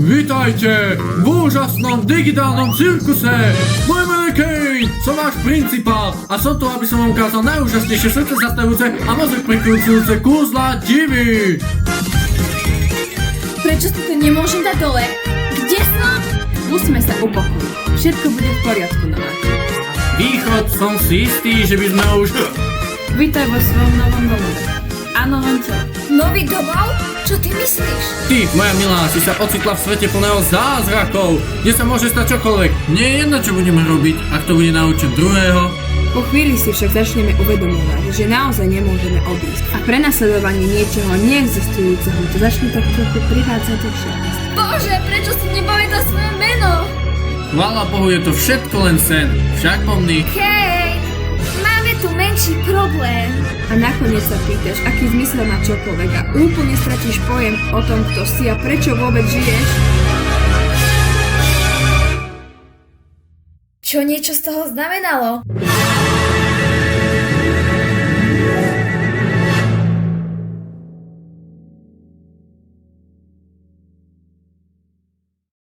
Vítajte v úžasnom digitálnom cirkuse! Moje meno je Kane, som váš principál a som tu, aby som vám ukázal najúžasnejšie srdce zastavujúce a mozog prekrúcujúce kúzla divy! Prečo si to nemôžem dať dole? Kde som? Musíme sa upokojiť. Všetko bude v poriadku, nováčik. Východ, som si istý, že by sme už... Vítaj vo svojom novom domove. Áno, len čo? Nový domov? Čo ty myslíš? Ty, moja milá, si sa ocitla v svete plného zázrakov, kde sa môže stať čokoľvek. Nie je jedno, čo budeme robiť, ak to bude naučiť druhého. Po chvíli si však začneme uvedomovať, že naozaj nemôžeme odísť. A prenasledovanie niečoho neexistujúceho to začne tak trochu privádzať do šťastia. Bože, prečo si nepovedal svoje meno? Chvála Bohu, je to všetko len sen. Však pomný. Hej, máme tu menší problém. A nakoniec sa pýtaš, aký zmysel má čokoľvek a úplne stratíš pojem o tom, kto si a prečo vôbec žiješ. Čo niečo z toho znamenalo?